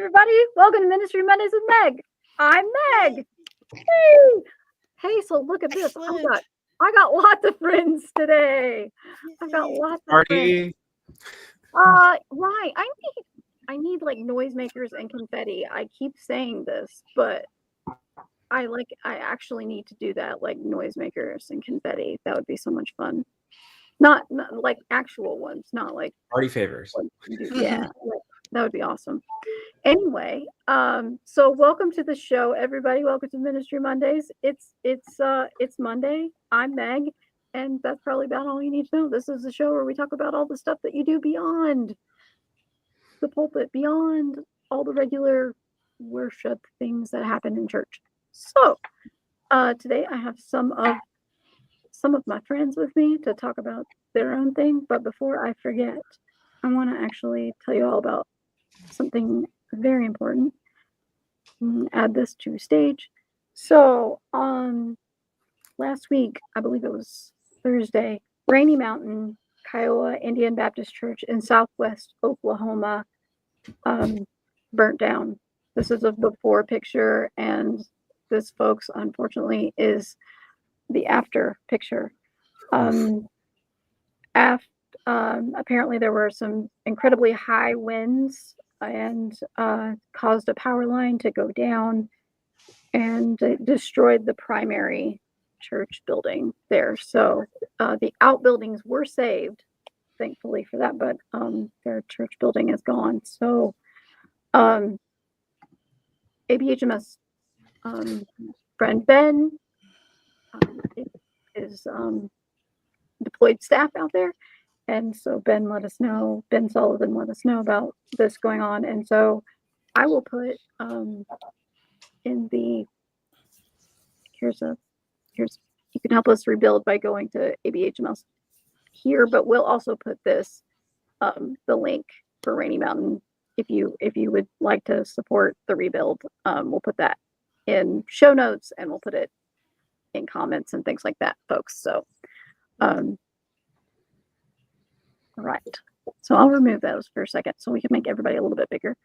everybody. Welcome to Ministry Mondays with Meg. I'm Meg. Hey, so look at this. I got lots of friends today. I've got lots of friends. Right. I need like noisemakers and confetti. I keep saying this, but I actually need to do that, like noisemakers and confetti. That would be so much fun. Not like actual ones, not like party favors. Yeah, that would be awesome. Anyway, so welcome to the show, everybody. Welcome to Ministry Mondays. It's Monday. I'm Meg, and that's probably about all you need to know. This is the show where we talk about all the stuff that you do beyond the pulpit, beyond all the regular worship things that happen in church. So today I have some of my friends with me to talk about their own thing. But before I forget, I want to actually tell you all about something very important. Add this to stage. So last week, I believe it was Thursday, Rainy Mountain, Kiowa Indian Baptist Church in Southwest Oklahoma burnt down. This is a before picture, and this, folks, unfortunately, is the after picture. Apparently there were some incredibly high winds and caused a power line to go down, and it destroyed the primary church building there. So the outbuildings were saved, thankfully for that, but their church building is gone. So ABHMS friend Ben is deployed staff out there, and so Ben Sullivan let us know about this going on, and so I will put in the here's you can help us rebuild by going to ABHMS here, but we'll also put this the link for Rainy Mountain if you would like to support the rebuild. We'll put that in show notes, and we'll put it in comments and things like that, folks. So right, so I'll remove those for a second so we can make everybody a little bit bigger.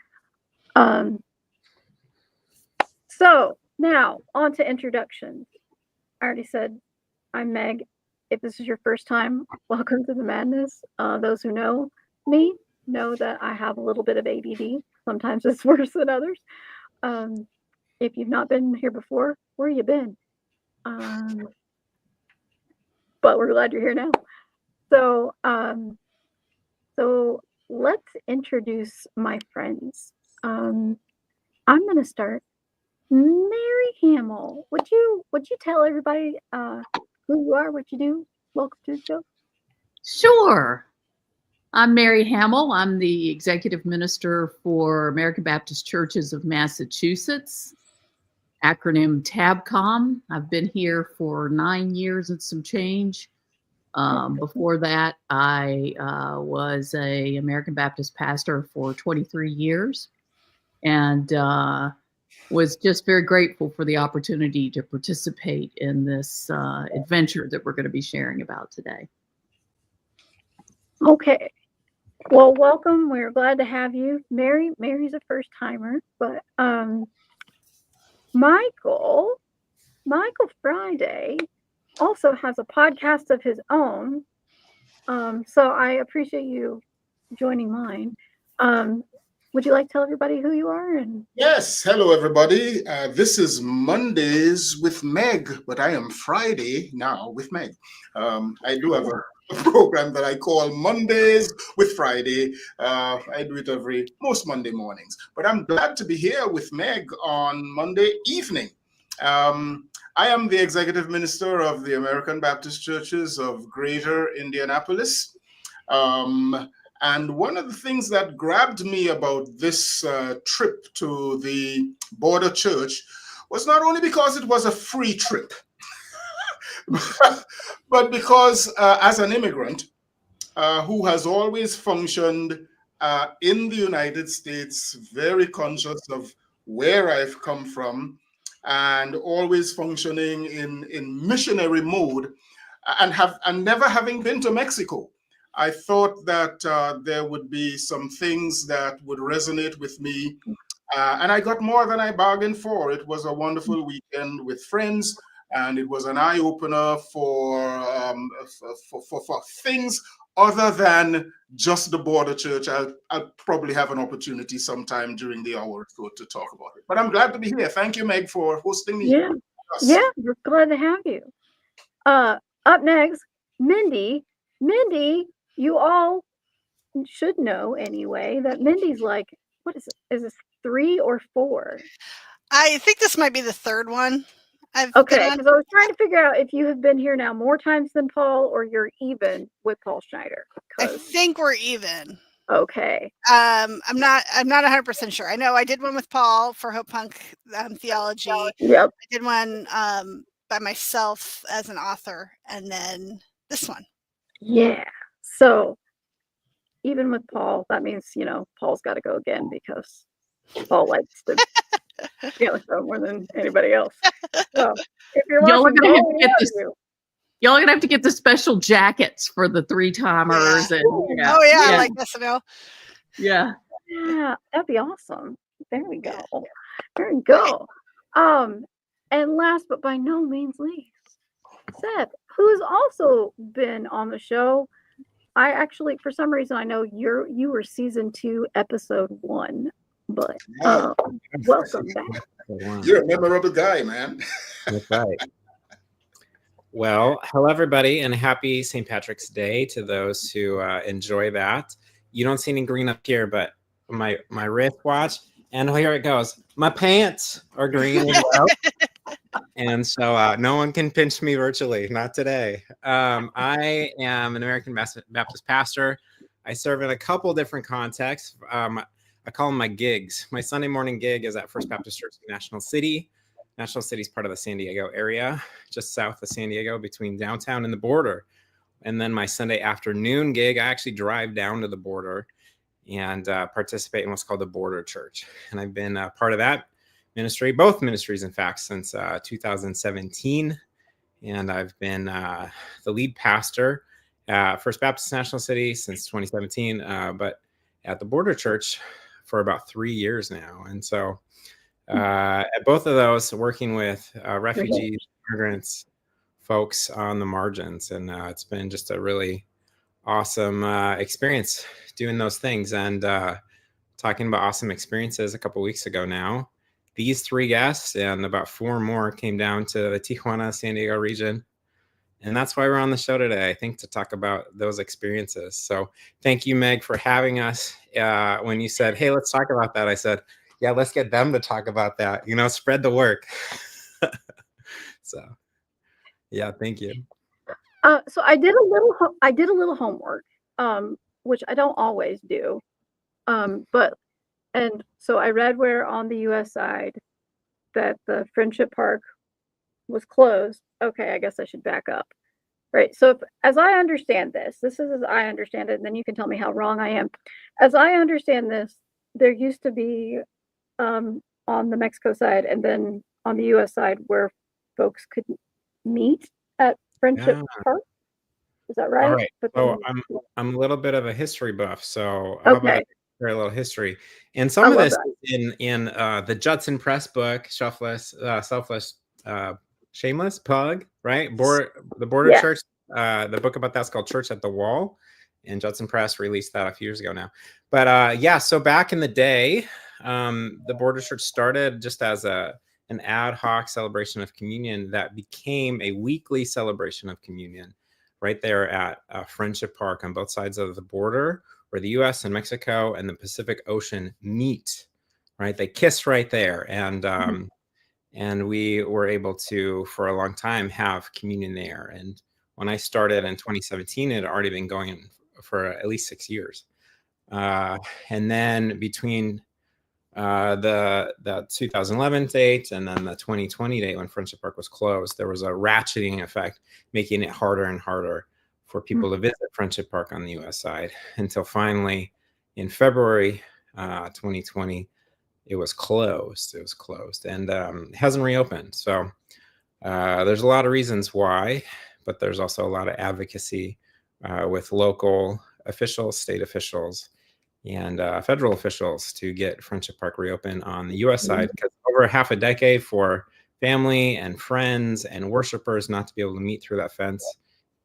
So now on to introductions. I already said I'm Meg. If this is your first time, welcome to the madness. Those who know me know that I have a little bit of ADD. Sometimes it's worse than others. If you've not been here before, where you been? But we're glad you're here now. So let's introduce my friends. I'm going to start. Mary Hamill, would you tell everybody who you are, what you do? Welcome to the show. Sure. I'm Mary Hamill. I'm the executive minister for American Baptist Churches of Massachusetts, acronym TABCOM. I've been here for 9 years and some change. Before that, I was a American Baptist pastor for 23 years, and was just very grateful for the opportunity to participate in this adventure that we're going to be sharing about today. Okay. Well, welcome. We're glad to have you. Mary's a first timer, but Michael Friday also has a podcast of his own. So I appreciate you joining mine. Would you like to tell everybody who you are? Yes. Hello, everybody. This is Mondays with Meg, but I am Friday now with Meg. I do have a program that I call Mondays with Friday. I do it most Monday mornings, but I'm glad to be here with Meg on Monday evening. I am the executive minister of the American Baptist Churches of Greater Indianapolis. And one of the things that grabbed me about this trip to the border church was not only because it was a free trip, but because as an immigrant who has always functioned in the United States, very conscious of where I've come from, and always functioning in missionary mode, and never having been to Mexico, I thought that there would be some things that would resonate with me And I got more than I bargained for. It was a wonderful weekend with friends, and it was an eye-opener for things other than just the border church. I'll probably have an opportunity sometime during the hour to talk about it. But I'm glad to be here. Thank you, Meg, for hosting me. Yeah, we're glad to have you. Up next, Mindy. Mindy, you all should know anyway that Mindy's like, what is it? Is this 3 or 4? I think this might be the third one. Okay, because I was trying to figure out if you have been here now more times than Paul, or you're even with Paul Schneider. I think we're even. Okay. I'm not 100% sure. I know I did one with Paul for Hope Punk Theology. Yep. I did one by myself as an author, and then this one. Yeah. So even with Paul, that means, Paul's got to go again because Paul likes to be on the show more than anybody else. So if you're watching, y'all are gonna have to get the special jackets for the 3-timers. And like SNL. Yeah, that'd be awesome. There we go. There we go. And last but by no means least, Seth, who has also been on the show. I actually, for some reason, I know you were season 2, episode 1, but welcome back. You're a memorable guy, man. That's right. Well, hello everybody, and happy St. Patrick's Day to those who enjoy that. You don't see any green up here, but my wristwatch, and here it goes. My pants are green as well. And so no one can pinch me virtually, not today. I am an American Baptist pastor. I serve in a couple different contexts. I call them my gigs. My Sunday morning gig is at First Baptist Church in National City. National City is part of the San Diego area, just south of San Diego, between downtown and the border. And then my Sunday afternoon gig, I actually drive down to the border and participate in what's called the Border Church. And I've been part of that ministry, both ministries, in fact, since 2017. And I've been the lead pastor at First Baptist National City since 2017, but at the Border Church for about 3 years now. And so at both of those, working with refugees, immigrants, folks on the margins. And it's been just a really awesome experience doing those things. And talking about awesome experiences, a couple weeks ago now, these 3 guests and about 4 more came down to the Tijuana, San Diego region. And that's why we're on the show today, I think, to talk about those experiences. So thank you, Meg, for having us. When you said, hey, let's talk about that, I said, yeah, let's get them to talk about that. Spread the work. So, yeah, thank you. So I did a little homework, which I don't always do. And so I read where on the U.S. side that the Friendship Park was closed. Okay, I guess I should back up. Right. So as I understand this is as I understand it, and then you can tell me how wrong I am. As I understand this, there used to be on the Mexico side and then on the U.S. side where folks could meet at Friendship Park. Is that right? All right. So I'm a little bit of a history buff. So how about I share a little history? And some of this is in the Judson Press book, Selfless, Shameless Pug, right? The Border Church. The book about that's called Church at the Wall, and Judson Press released that a few years ago now. But so back in the day, the Border Church started just as an ad hoc celebration of communion that became a weekly celebration of communion right there at Friendship Park on both sides of the border, where the U.S. and Mexico and the Pacific Ocean meet. Right, they kiss right there, and we were able to, for a long time, have communion there. And when I started in 2017, it had already been going for at least 6 years. And then between the 2011 date and then the 2020 date when Friendship Park was closed, there was a ratcheting effect, making it harder and harder for people to visit Friendship Park on the U.S. side, until finally in February 2020, it was closed. It was closed, and it hasn't reopened. So there's a lot of reasons why, but there's also a lot of advocacy with local officials, state officials, and federal officials to get Friendship Park reopened on the U.S. side, because over half a decade for family and friends and worshipers not to be able to meet through that fence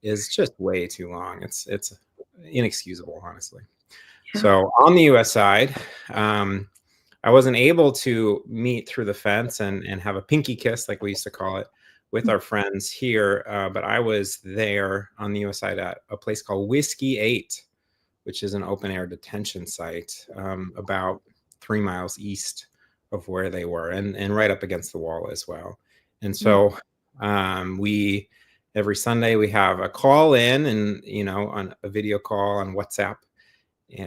is just way too long. It's inexcusable, honestly. Yeah. So on the U.S. side, I wasn't able to meet through the fence and have a pinky kiss, like we used to call it, with our friends here. But I was there on the U.S. side at a place called Whiskey 8, which is an open air detention site about 3 miles east of where they were, and right up against the wall as well. And so we, every Sunday, we have a call in, and, you know, on a video call on WhatsApp,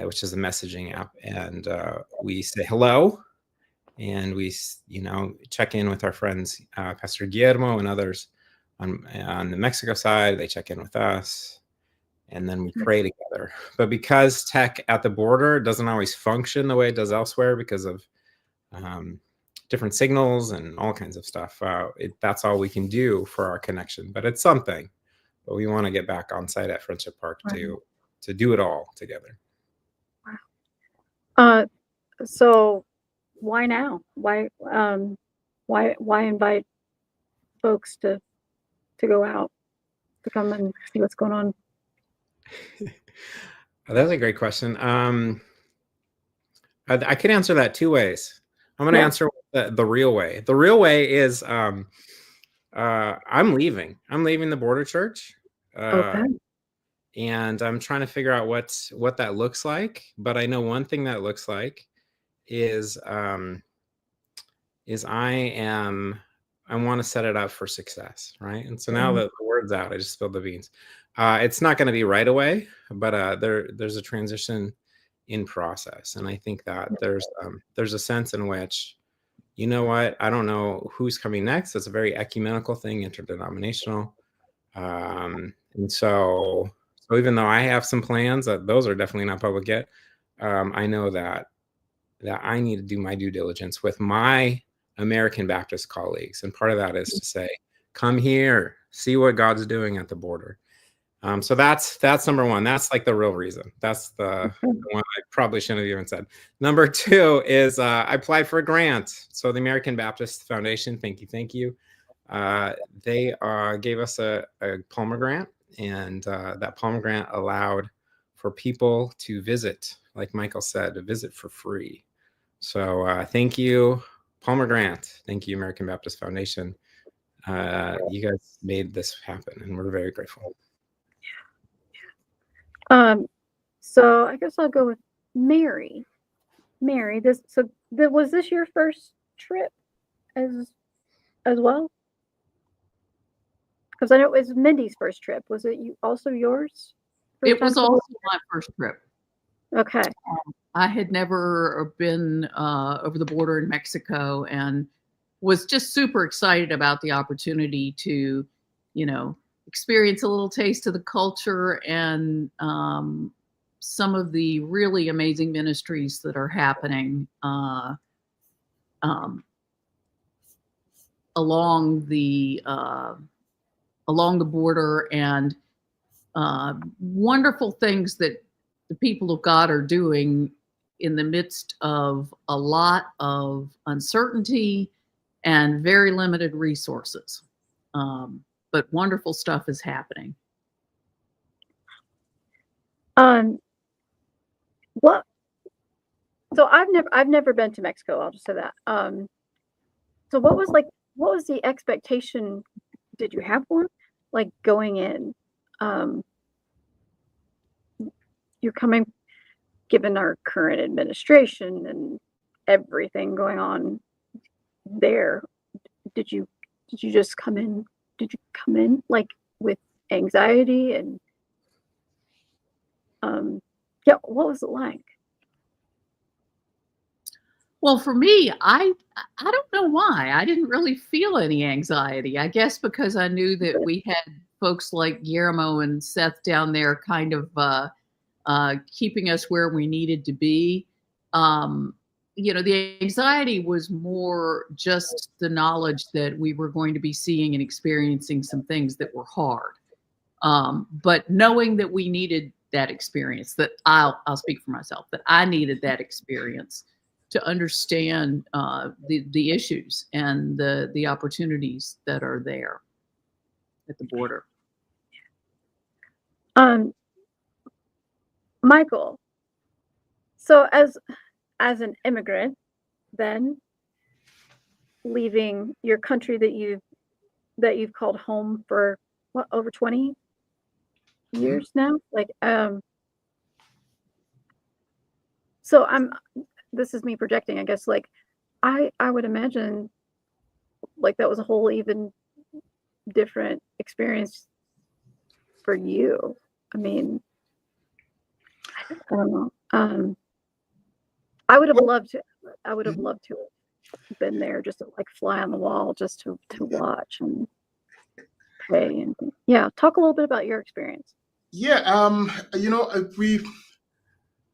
which is a messaging app. And we say hello, and we, you know, check in with our friends, Pastor Guillermo and others on the Mexico side. They check in with us, and then we pray together. But because tech at the border doesn't always function the way it does elsewhere because of different signals and all kinds of stuff, that's all we can do for our connection. But it's something. But we want to get back on site at Friendship Park to do it all together. Wow. So why now? Why invite folks to go out, to come and see what's going on? That's a great question. I could answer that two ways. I'm going to answer the real way. The real way is I'm leaving. I'm leaving the border church. Okay. And I'm trying to figure out what that looks like. But I know one thing that looks like is I want to set it up for success, right? And so now that the word's out, I just spilled the beans. It's not going to be right away, but there's a transition in process, and I think that there's a sense in which, you know what, I don't know who's coming next. It's a very ecumenical thing, interdenominational, and so even though I have some plans, those are definitely not public yet, I know that I need to do my due diligence with my American Baptist colleagues. And part of that is to say, come here, see what God's doing at the border. So that's number one. That's like the real reason. That's the one I probably shouldn't have even said. Number two is I applied for a grant. So the American Baptist Foundation, thank you. They gave us a Palmer grant, and that Palmer grant allowed for people to visit, like Michael said, to visit for free. So thank you, Palmer Grant. Thank you, American Baptist Foundation. You guys made this happen, and we're very grateful. So I guess I'll go with Mary. Mary, was this your first trip as well? Because I know it was Mindy's first trip. Was it also yours? It was also my first trip. Okay. I had never been over the border in Mexico, and was just super excited about the opportunity to, you know, experience a little taste of the culture and some of the really amazing ministries that are happening along the border, and wonderful things that the people of God are doing in the midst of a lot of uncertainty and very limited resources. But wonderful stuff is happening. What? So I've never been to Mexico. I'll just say that. So what was the expectation? Did you have one? Like going in, you're coming, given our current administration and everything going on there. Did you just come in? Did you come in like with anxiety and what was it like? Well, for me, I don't know why. I didn't really feel any anxiety. I guess because I knew that we had folks like Guillermo and Seth down there kind of keeping us where we needed to be. You know, the anxiety was more just the knowledge that we were going to be seeing and experiencing some things that were hard. But knowing that we needed that experience, that I'll speak for myself, that I needed that experience to understand the issues and the opportunities that are there at the border. Michael, so as an immigrant, then leaving your country that you've called home for what, over 20 years now? Like, so this is me projecting, I guess. Like, I would imagine like that was a whole even different experience for you. I mean, I don't know. I would have loved to have been there, just to like fly on the wall, just to watch and pray. And yeah, talk a little bit about your experience. Yeah,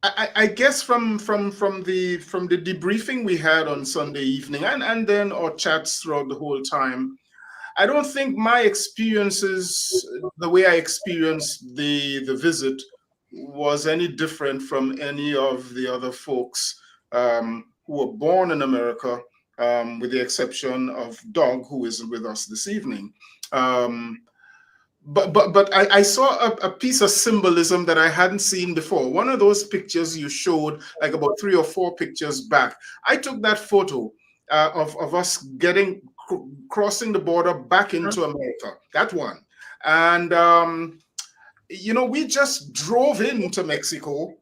I guess from the debriefing we had on Sunday evening, and then our chats throughout the whole time, I don't think my experiences, the way I experienced the visit, was any different from any of the other folks who were born in America, with the exception of Doug, who is with us this evening. But I saw a piece of symbolism that I hadn't seen before. One of those pictures you showed, like about 3 or 4 pictures back, I took that photo of us crossing the border back into America, that one. And, we just drove into Mexico.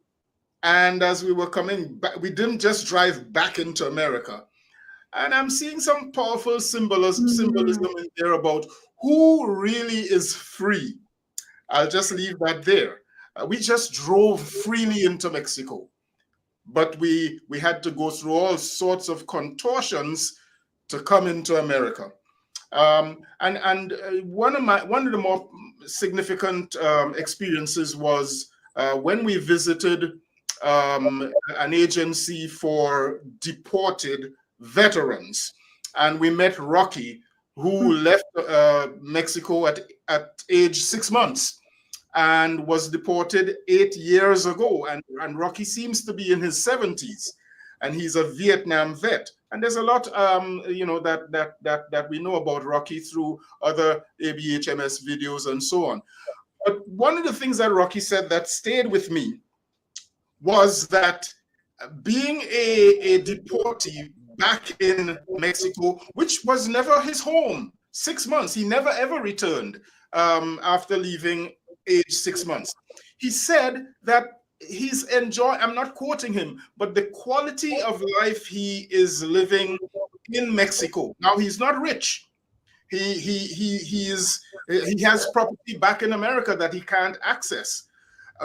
And as we were coming back, we didn't just drive back into America. And I'm seeing some powerful symbolism in there about who really is free. I'll just leave that there. We just drove freely into Mexico, but we had to go through all sorts of contortions to come into America. And one of the more significant experiences was when we visited an agency for deported veterans, and we met Rocky, who left Mexico at age 6 months and was deported 8 years ago. And Rocky seems to be in his 70s, and he's a Vietnam vet. And there's a lot, that we know about Rocky through other ABHMS videos and so on. But one of the things that Rocky said that stayed with me was that being a deportee back in Mexico, which was never his home, 6 months, he never ever returned after leaving age 6 months. He said that he's enjoying, I'm not quoting him, but the quality of life he is living in Mexico. Now, he's not rich. He has property back in America that he can't access.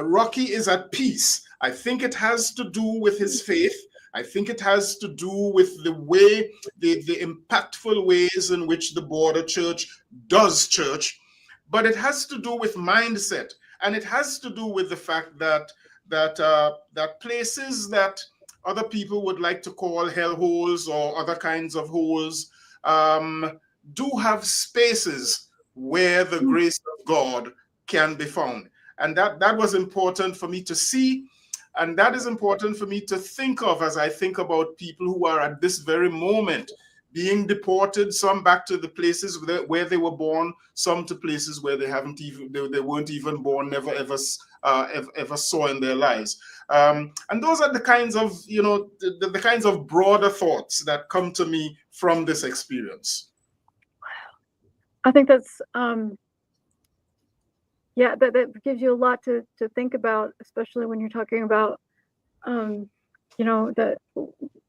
Rocky is at peace. I think it has to do with his faith. I think it has to do with the way, the impactful ways in which the border church does church, but it has to do with mindset, and it has to do with the fact that places that other people would like to call hellholes or other kinds of holes do have spaces where the grace of God can be found, and that was important for me to see. And that is important for me to think of as I think about people who are at this very moment being deported, some back to the places where they were born, some to places where they weren't even born, never ever saw in their lives. And those are the kinds of, the kinds of broader thoughts that come to me from this experience. I think that's yeah, that gives you a lot to think about, especially when you're talking about, that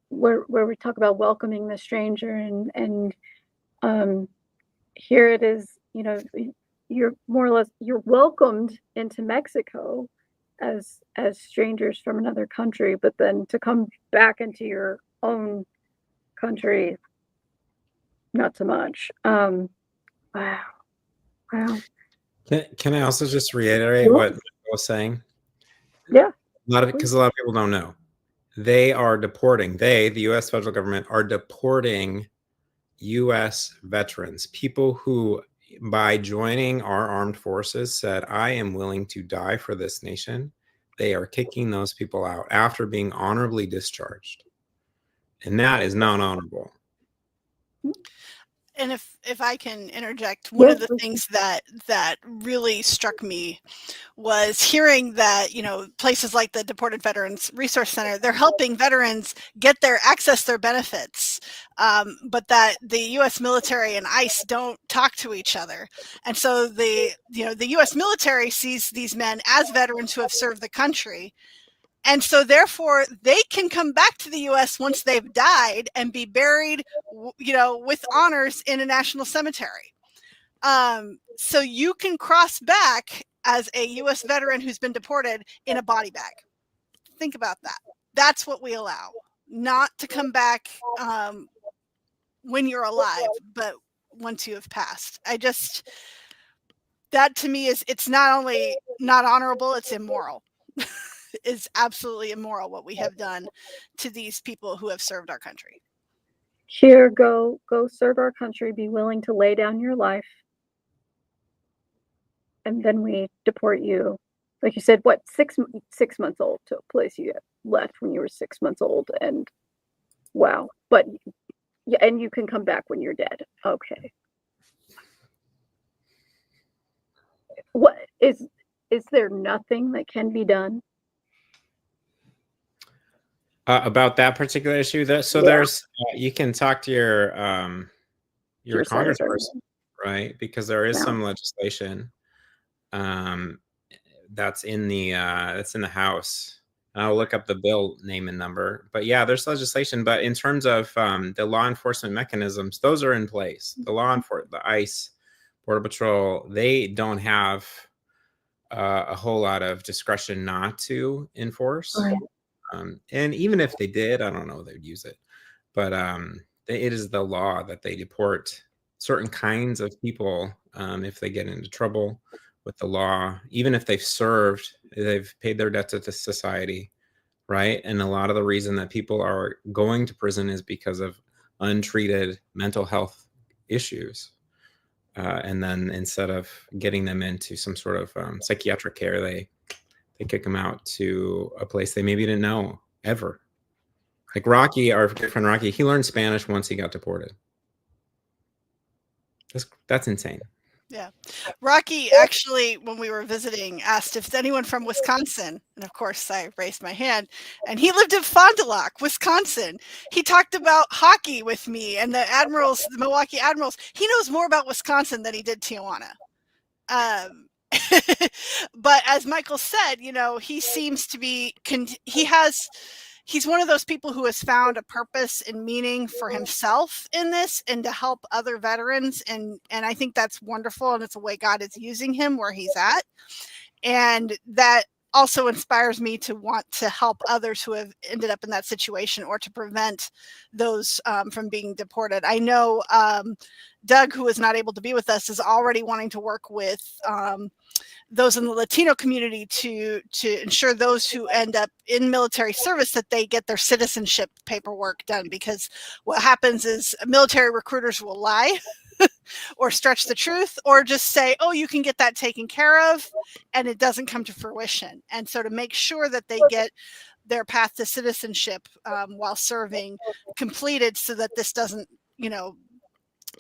where we talk about welcoming the stranger, and here it is, you're more or less, you're welcomed into Mexico as strangers from another country, but then to come back into your own country, not so much. Wow. Can I also just reiterate what Michael was saying? Yeah. Because a lot of people don't know. They are deporting, the U.S. federal government, are deporting U.S. veterans, people who by joining our armed forces, said, I am willing to die for this nation, they are kicking those people out after being honorably discharged. And that is not honorable. And if I can interject, one of the Yes. things that really struck me was hearing that, you know, places like the Deported Veterans Resource Center, they're helping veterans access their benefits, but that the U.S. military and ICE don't talk to each other. And so the U.S. military sees these men as veterans who have served the country. And so therefore they can come back to the U.S. once they've died and be buried, you know, with honors in a national cemetery. So you can cross back as a U.S. veteran who's been deported in a body bag. Think about that. That's what we allow. Not to come back when you're alive, but once you have passed. That to me it's not only not honorable, it's immoral. It's absolutely immoral what we have done to these people who have served our country. Here, go serve our country, be willing to lay down your life, and then we deport you. Like you said, what, 6 months old to a place you left when you were 6 months old, and wow. But yeah, and you can come back when you're dead. Okay. What is there nothing that can be done? About that particular issue, there's you can talk to your congressperson, right? Because there is some legislation that's in the House. I'll look up the bill name and number, but yeah, there's legislation. But in terms of the law enforcement mechanisms, those are in place. The the ICE, Border Patrol, they don't have a whole lot of discretion not to enforce. Right. And even if they did, I don't know they'd use it. But it is the law that they deport certain kinds of people if they get into trouble with the law, even if they've served, they've paid their debts to society, right? And a lot of the reason that people are going to prison is because of untreated mental health issues. And then instead of getting them into some sort of psychiatric care, they kick them out to a place they maybe didn't know ever. Like Rocky, our good friend Rocky, he learned Spanish once he got deported. That's insane. Yeah. Rocky actually, when we were visiting, asked if anyone from Wisconsin, and of course I raised my hand, and he lived in Fond du Lac, Wisconsin. He talked about hockey with me and the Milwaukee Admirals. He knows more about Wisconsin than he did Tijuana. But as Michael said, you know, he seems to be, he's one of those people who has found a purpose and meaning for himself in this and to help other veterans. And I think that's wonderful. And it's the way God is using him where he's at. And that also inspires me to want to help others who have ended up in that situation or to prevent those from being deported. I know Doug, who is not able to be with us, is already wanting to work with those in the Latino community to ensure those who end up in military service that they get their citizenship paperwork done, because what happens is military recruiters will lie or stretch the truth or just say, oh, you can get that taken care of, and it doesn't come to fruition. And so to make sure that they get their path to citizenship while serving completed so that this doesn't, you know,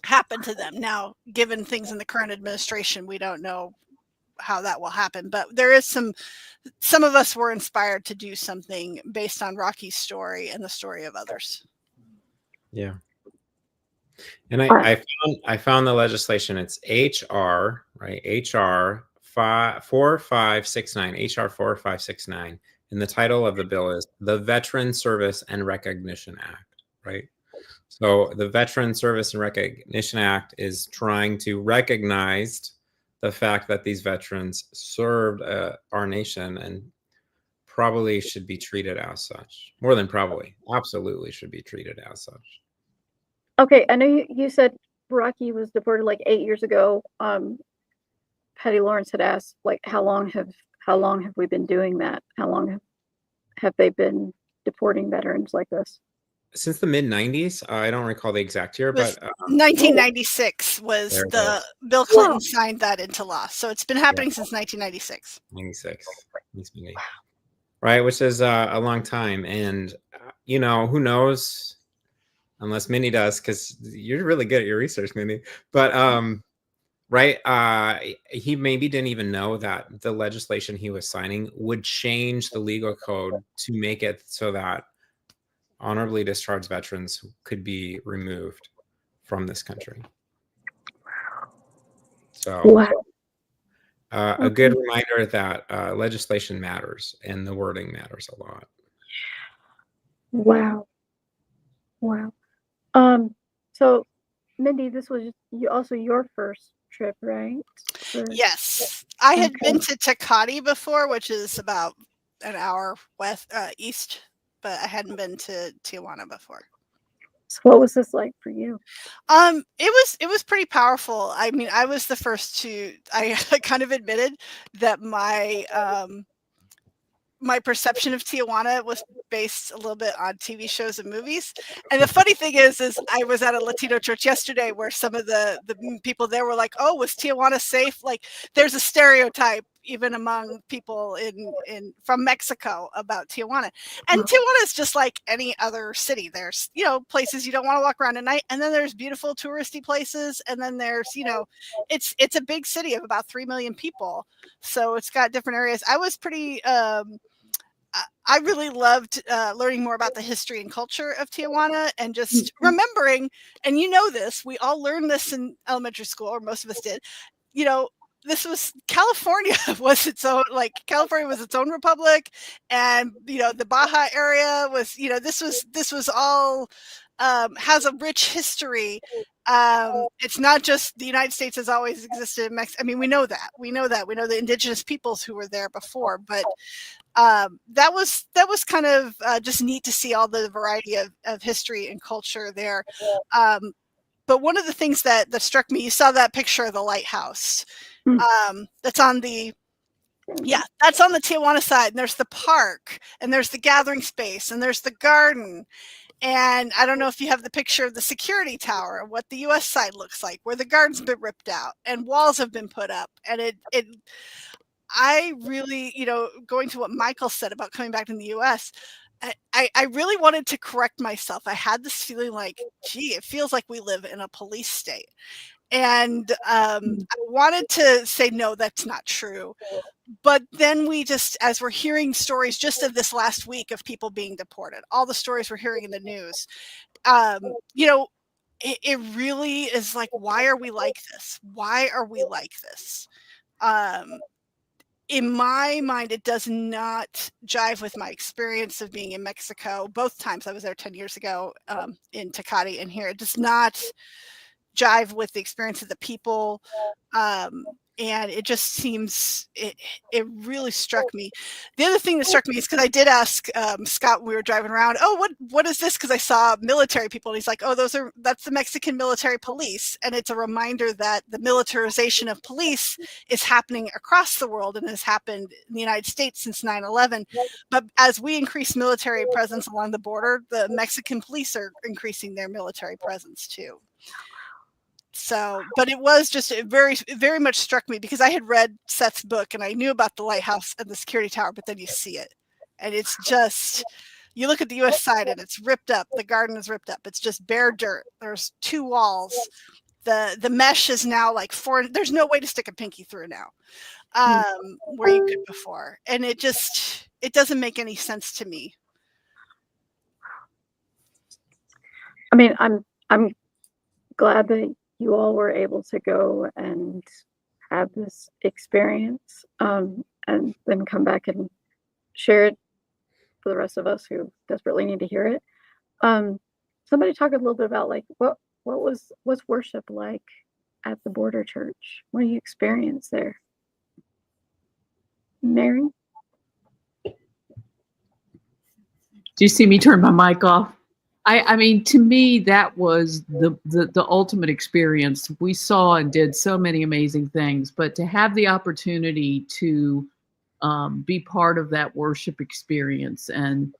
happen to them. Now, given things in the current administration, we don't know how that will happen, but there is some of us were inspired to do something based on Rocky's story and the story of others. Yeah. And I found the legislation. It's HR, right? HR 4569, HR 4569. And the title of the bill is the Veteran Service and Recognition Act, right? So the Veteran Service and Recognition Act is trying to recognize the fact that these veterans served our nation and probably should be treated as such. More than probably, absolutely should be treated as such. Okay, I know you said Rocky was deported like 8 years ago. Patty Lawrence had asked, like, how long have we been doing that? How long have they been deporting veterans like this? since the mid 90s. I don't recall the exact year, but 1996 was the Bill Clinton signed that into law. So it's been happening since 1996. 96. Right, which is a long time. And, who knows, unless Minnie does, because you're really good at your research, Minnie. But, right, he maybe didn't even know that the legislation he was signing would change the legal code to make it so that honorably discharged veterans could be removed from this country. So a good reminder that legislation matters and the wording matters a lot. Wow. So Mindy, this was also your first trip, right? Yes. I had been to Tecate before, which is about an hour east, but I hadn't been to Tijuana before. So what was this like for you? It was pretty powerful. I mean, I was the first I kind of admitted that my perception of Tijuana was based a little bit on TV shows and movies. And the funny thing is I was at a Latino church yesterday where some of the people there were like, "Oh, was Tijuana safe?" Like, there's a stereotype even among people from Mexico about Tijuana. And Tijuana is just like any other city. There's, places you don't want to walk around at night, and then there's beautiful touristy places, and then there's, it's a big city of about 3 million people. So it's got different areas. I was pretty I really loved learning more about the history and culture of Tijuana, and just remembering, and this, we all learned this in elementary school, or most of us did, this was California was its own republic, and the Baja area was, this was all has a rich history. It's not just the United States has always existed in Mexico. I mean, we know that. We know the indigenous peoples who were there before, but that was kind of just neat to see all the variety of history and culture there. But one of the things that struck me, you saw that picture of the lighthouse. That's on the Tijuana side, and there's the park, and there's the gathering space, and there's the garden. And I don't know if you have the picture of the security tower, what the U.S. side looks like, where the garden's been ripped out and walls have been put up. And I really, going to what Michael said about coming back to the U.S., I really wanted to correct myself. I had this feeling like, gee, it feels like we live in a police state. And I wanted to say, no, that's not true. But then as we're hearing stories just of this last week of people being deported, all the stories we're hearing in the news, it really is like, why are we like this? Why are we like this? In my mind, it does not jive with my experience of being in Mexico. Both times I was there 10 years ago in Tecate and here. It does not jive with the experience of the people. And it just seems, it really struck me. The other thing that struck me is because I did ask Scott when we were driving around, oh, what is this? Because I saw military people, and he's like, oh, that's the Mexican military police. And it's a reminder that the militarization of police is happening across the world and has happened in the United States since 9/11. But as we increase military presence along the border, the Mexican police are increasing their military presence too. So, but it was just very, very much struck me because I had read Seth's book and I knew about the lighthouse and the security tower, but then you see it and it's just, you look at the U.S. side and it's ripped up. The garden is ripped up. It's just bare dirt. There's 2 walls. The mesh is now like 4. There's no way to stick a pinky through now, where you could before. And it doesn't make any sense to me. I mean, I'm glad that you all were able to go and have this experience, and then come back and share it for the rest of us who desperately need to hear it. Somebody talk a little bit about like what's worship like at the border church? What do you experience there? Mary? Do you see me turn my mic off? I mean, to me, that was the ultimate experience. We saw and did so many amazing things, but to have the opportunity to be part of that worship experience and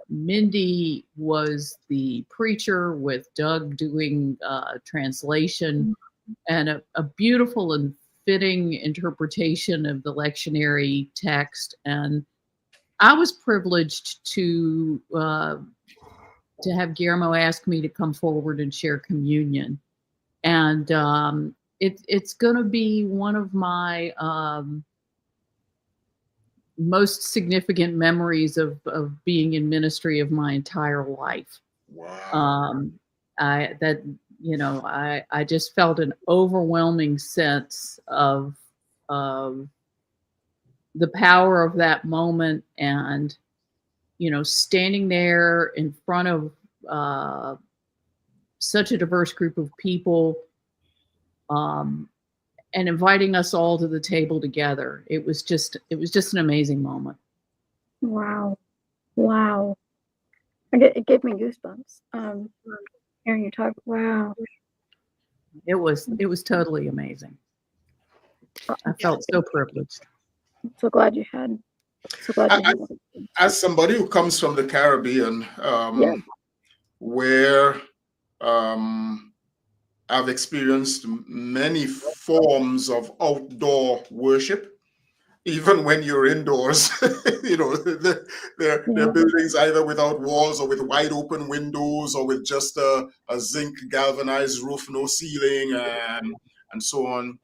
Mindy was the preacher with Doug doing translation, and a beautiful and fitting interpretation of the lectionary text. And I was privileged to have Guillermo ask me to come forward and share communion. And it's going to be one of my most significant memories of being in ministry of my entire life. Wow. I just felt an overwhelming sense of the power of that moment, and standing there in front of such a diverse group of people, and inviting us all to the table together. It was just an amazing moment. Wow. It gave me goosebumps. Hearing you talk. Wow. It was totally amazing. I felt so privileged. I'm so glad you had. As somebody who comes from the Caribbean, where I've experienced many forms of outdoor worship, even when you're indoors. There are buildings either without walls or with wide open windows or with just a zinc galvanized roof, no ceiling, and so on.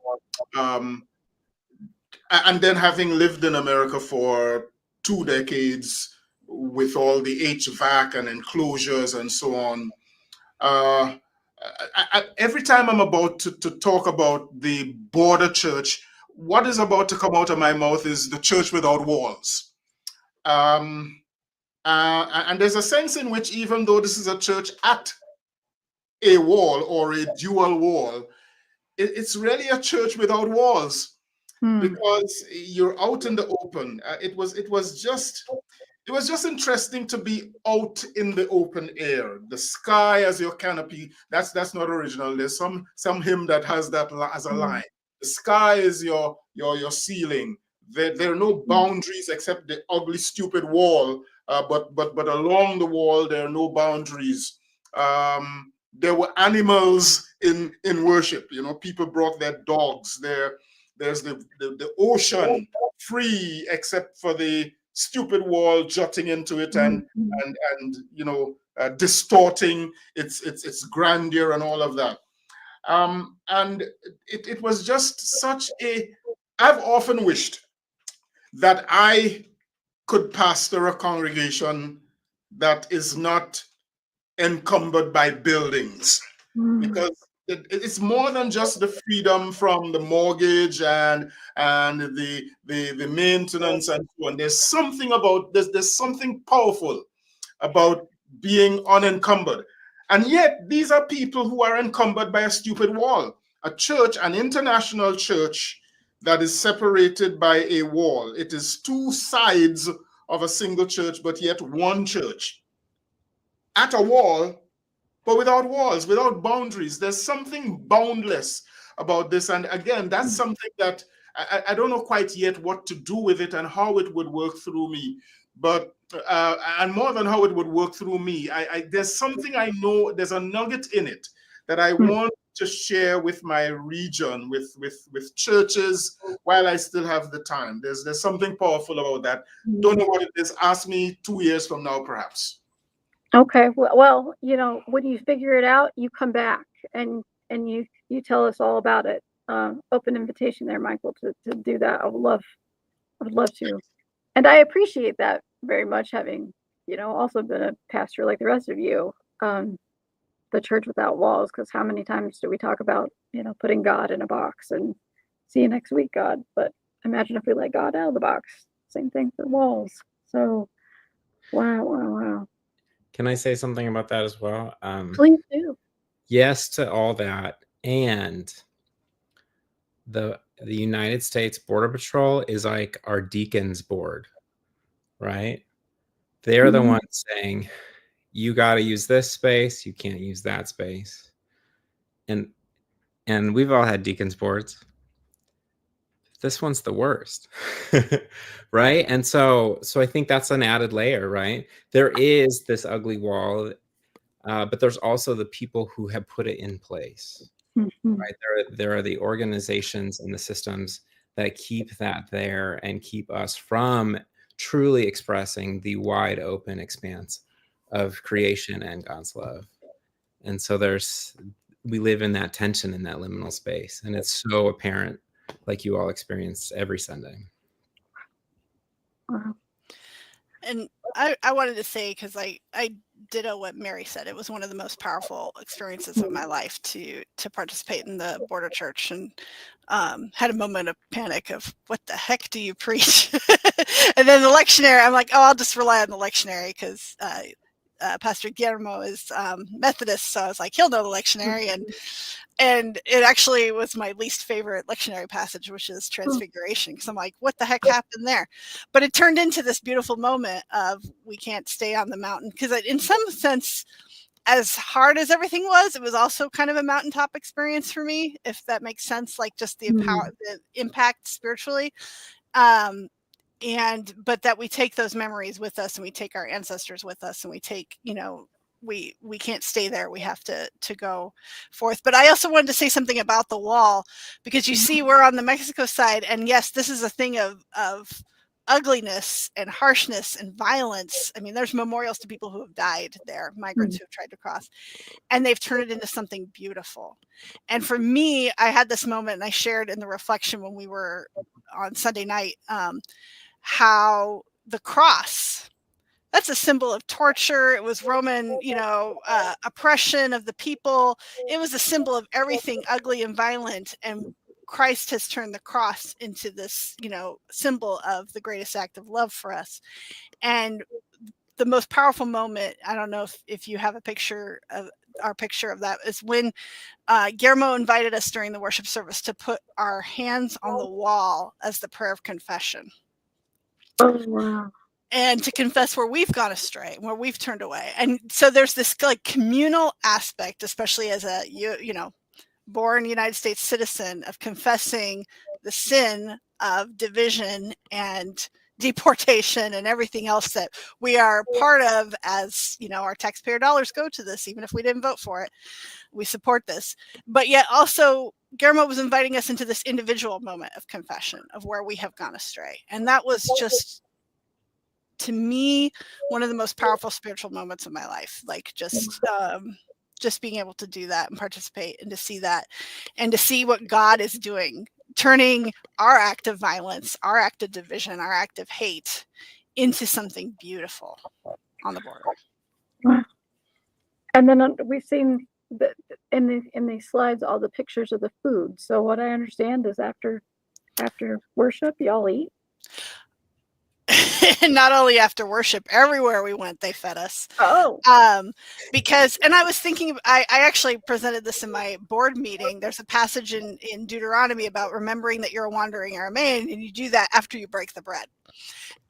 And then having lived in America for 2 decades with all the HVAC and enclosures and so on, every time I'm about to talk about the border church, what is about to come out of my mouth is the church without walls. And there's a sense in which, even though this is a church at a wall or a dual wall, it's really a church without walls, because you're out in the open. It was just interesting to be out in the open air. The sky as your canopy. That's not original. There's some hymn that has that as a line. The sky is your ceiling. There are no boundaries except the ugly, stupid wall. But along the wall there are no boundaries. There were animals in worship. People brought their dogs. There's the ocean free except for the stupid wall jutting into it and distorting its grandeur and all of that. And it was just such a. I've often wished that I could pastor a congregation that is not encumbered by buildings, because it's more than just the freedom from the mortgage and the maintenance and so on. There's something about this. There's something powerful about being unencumbered. And yet these are people who are encumbered by a stupid wall. A church, an international church, that is separated by a wall. It is two sides of a single church, but yet one church. At a wall, but without walls, without boundaries. There's something boundless about this. And again, that's something that I don't know quite yet what to do with it and how it would work through me. But and more than how it would work through me, there's something I know, there's a nugget in it that I want to share with my region, with churches, while I still have the time. There's something powerful about that. Don't know what it is. Ask me 2 years from now, perhaps. Okay. Well, when you figure it out, you come back and you tell us all about it. Open invitation there, Michael, to do that. I would love to. And I appreciate that very much, having, also been a pastor like the rest of you. The church without walls, because how many times do we talk about, putting God in a box and see you next week, God? But imagine if we let God out of the box. Same thing for walls. So, wow. Can I say something about that as well? Please do. Yes to all that. And the United States Border Patrol is like our deacons board, right? They're the ones saying, you got to use this space, you can't use that space. And we've all had deacons boards. this one's the worst. Right? And so I think that's an added layer, right? There is this ugly wall, but there's also the people who have put it in place. Right? There are the organizations and the systems that keep that there and keep us from truly expressing the wide open expanse of creation and God's love. And so we live in that tension in that liminal space, and it's so apparent, like you all experience every Sunday. Wow. And I wanted to say, because I ditto what Mary said. It was one of the most powerful experiences of my life to participate in the border church, and had a moment of panic of what the heck do you preach? And then the lectionary, I'm like, oh, I'll just rely on the lectionary because Pastor Guillermo is Methodist, so I was like, he'll know the lectionary, and it actually was my least favorite lectionary passage, which is Transfiguration, because I'm like, what the heck happened there? But it turned into this beautiful moment of we can't stay on the mountain, because in some sense, as hard as everything was, it was also kind of a mountaintop experience for me, if that makes sense, like just the impact spiritually. But that we take those memories with us, and we take our ancestors with us, and we take, we can't stay there. We have to go forth. But I also wanted to say something about the wall, because you see we're on the Mexico side, and yes, this is a thing of ugliness and harshness and violence. I mean, there's memorials to people who have died there, migrants who have tried to cross, and they've turned it into something beautiful. And for me, I had this moment, and I shared in the reflection when we were on Sunday night, how the cross, that's a symbol of torture. It was Roman, oppression of the people. It was a symbol of everything ugly and violent. And Christ has turned the cross into this, symbol of the greatest act of love for us. And the most powerful moment, I don't know if you have a picture of our picture of that, is when Guillermo invited us during the worship service to put our hands on the wall as the prayer of confession. Oh, wow. And to confess where we've gone astray, where we've turned away. And so there's this like communal aspect, especially as a, born United States citizen, of confessing the sin of division and deportation and everything else that we are part of, as, our taxpayer dollars go to this, even if we didn't vote for it, we support this. But yet also Guillermo was inviting us into this individual moment of confession of where we have gone astray. And that was just, to me, one of the most powerful spiritual moments of my life. Like just being able to do that and participate, and to see that, and to see what God is doing, turning our act of violence, our act of division, our act of hate into something beautiful on the border. And then we've seen in these slides all the pictures of the food. So what I understand is after worship, y'all eat. Not only after worship, everywhere we went, they fed us. Oh. Because, and I was thinking, I actually presented this in my board meeting. There's a passage in Deuteronomy about remembering that you're a wandering Aramaean, and you do that after you break the bread.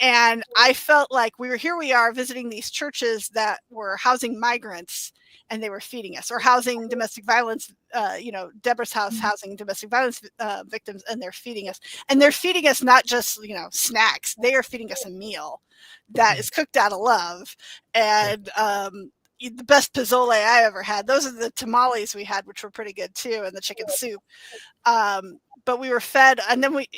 And I felt like we are visiting these churches that were housing migrants, and they were feeding us, or housing domestic violence, Deborah's house housing domestic violence victims, and they're feeding us. And they're feeding us not just, snacks. They are feeding us a meal that is cooked out of love. And the best pozole I ever had. Those are the tamales we had, which were pretty good too, and the chicken soup. But we were fed, and then we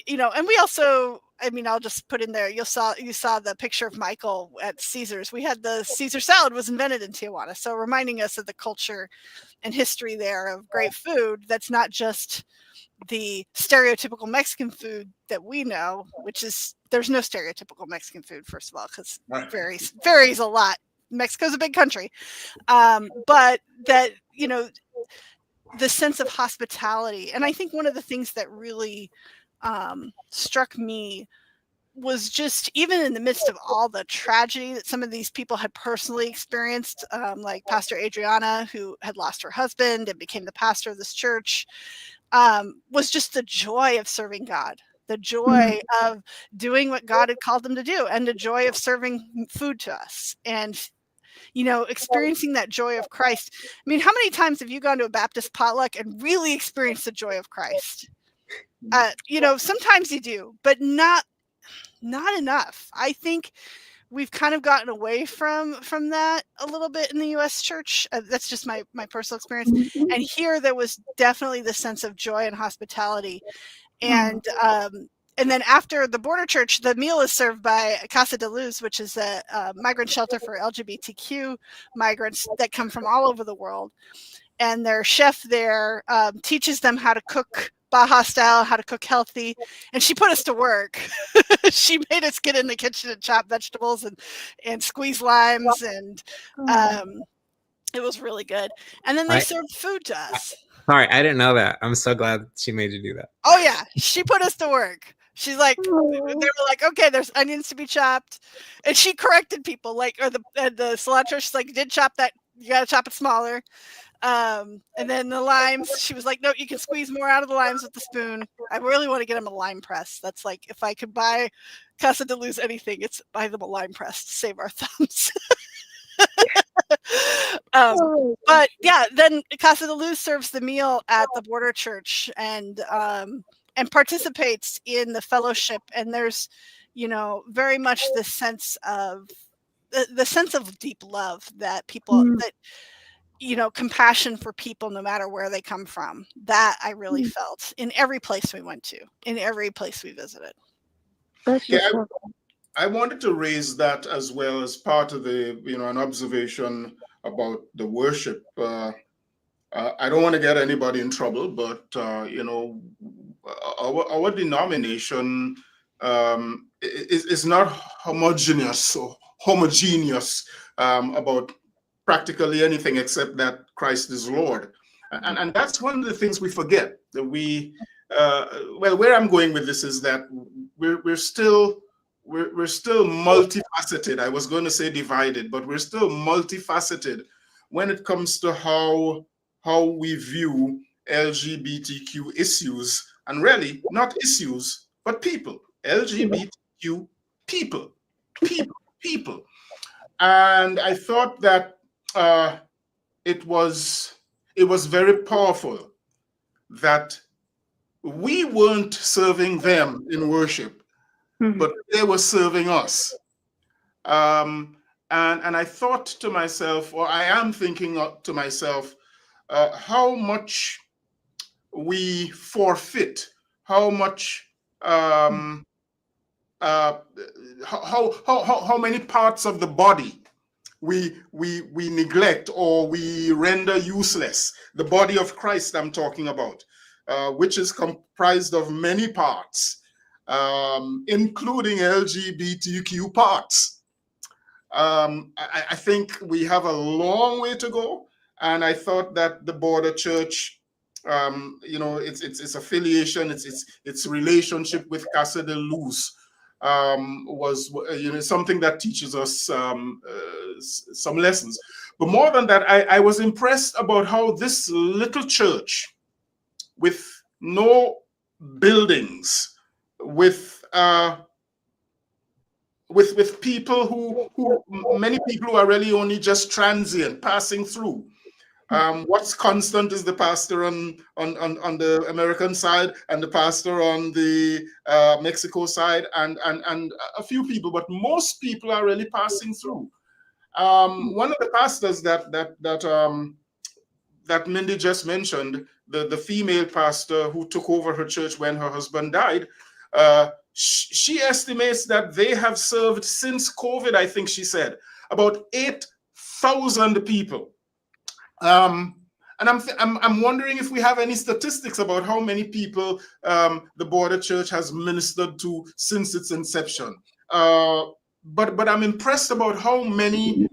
also, I'll just put in there, you saw the picture of Michael at Caesar's. We had the Caesar salad was invented in Tijuana. So reminding us of the culture and history there of great food. That's not just the stereotypical Mexican food that we know, which is, there's no stereotypical Mexican food, first of all, because it varies a lot. Mexico's a big country. But that, the sense of hospitality. And I think one of the things that really struck me was just, even in the midst of all the tragedy that some of these people had personally experienced, like Pastor Adriana, who had lost her husband and became the pastor of this church, was just the joy of serving God, the joy of doing what God had called them to do, and the joy of serving food to us. And experiencing that joy of Christ. How many times have you gone to a Baptist potluck and really experienced the joy of Christ? Sometimes you do, but not enough. I think we've kind of gotten away from that a little bit in the U.S. church. That's just my personal experience. Mhm. And here there was definitely the sense of joy and hospitality. And then after the border church, the meal is served by Casa de Luz, which is a migrant shelter for LGBTQ migrants that come from all over the world. And their chef there teaches them how to cook Baja style, how to cook healthy. And she put us to work. She made us get in the kitchen and chop vegetables and squeeze limes. And it was really good. And then they served food to us. Sorry, I didn't know that. I'm so glad she made you do that. Oh, yeah. She put us to work. She's like, they were like, okay, there's onions to be chopped. And she corrected people, or the cilantro, she's like, you did chop that. You got to chop it smaller. And then the limes, she was like, no, you can squeeze more out of the limes with the spoon. I really want to get them a lime press. That's like, if I could buy Casa de Luz anything, it's buy them a lime press to save our thumbs. But yeah, then Casa de Luz serves the meal at the border church and participates in the fellowship. And there's, very much the sense of deep love that people that, compassion for people, no matter where they come from, that I really felt in every place we went to, in every place we visited. I wanted to raise that as well as part of the, an observation about the worship. I don't want to get anybody in trouble, but, our denomination is not homogeneous about practically anything except that Christ is Lord. And that's one of the things we forget. That we, where I'm going with this is that we're still multifaceted. I was going to say divided, but we're still multifaceted when it comes to how we view LGBTQ issues, and really not issues, but people. LGBTQ people. And I thought that it was very powerful that we weren't serving them in worship, but they were serving us. And I thought to myself, or I am thinking to myself, how much we forfeit, how much, how many parts of the body we neglect or we render useless. The body of Christ I'm talking about, which is comprised of many parts, including LGBTQ parts. I think we have a long way to go, and I thought that the border church, its affiliation, its relationship with Casa de Luz was something that teaches us some lessons. But more than that, I was impressed about how this little church, with no buildings, with people who many people who are really only just transient, passing through. What's constant is the pastor on the American side and the pastor on the Mexico side, and a few people, but most people are really passing through. One of the pastors that Mindy just mentioned, the female pastor who took over her church when her husband died, she estimates that they have served since COVID, I think she said, about 8,000 people. And I'm wondering if we have any statistics about how many people the border church has ministered to since its inception. But I'm impressed about how many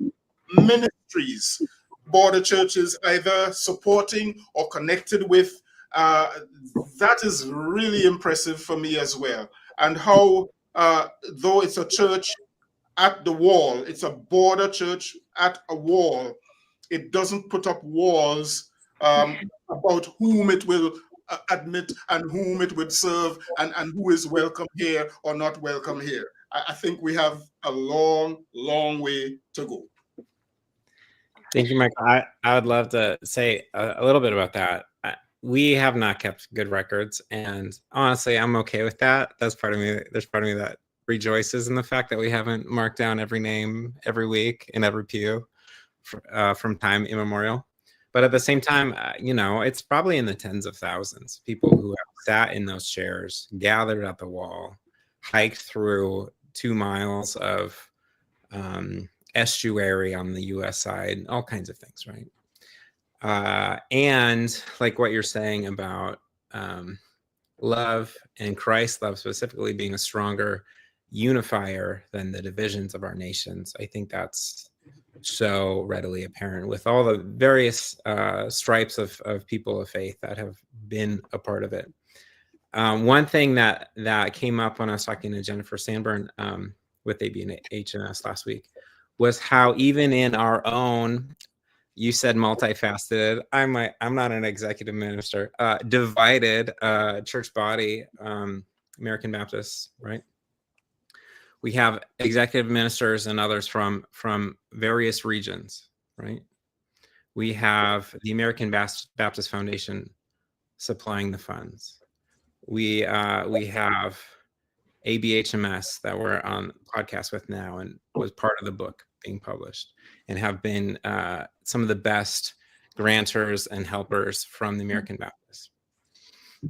ministries border churches either supporting or connected with. That is really impressive for me as well. And how, though it's a church at the wall, it's a border church at a wall, it doesn't put up walls about whom it will admit and whom it would serve and who is welcome here or not welcome here. I think we have a long, long way to go. Thank you, Michael. I would love to say a little bit about that. we have not kept good records, and honestly, I'm okay with that. That's part of me. There's part of me that rejoices in the fact that we haven't marked down every name every week in every pew from time immemorial. But at the same time, it's probably in the tens of thousands people who have sat in those chairs, gathered at the wall, hiked through 2 miles of estuary on the U.S. side, all kinds of things, right? And like what you're saying about love and Christ's love specifically being a stronger unifier than the divisions of our nations, I think that's so readily apparent with all the various stripes of people of faith that have been a part of it. One thing that came up when I was talking to Jennifer Sandburn with ABNH&S last week was how even in our own, you said multifaceted, I'm not an executive minister, divided church body, American Baptists, right? We have executive ministers and others from various regions, right? We have the American Baptist Foundation supplying the funds. We have ABHMS that we're on podcast with now and was part of the book being published and have been some of the best grantors and helpers from the American Baptist.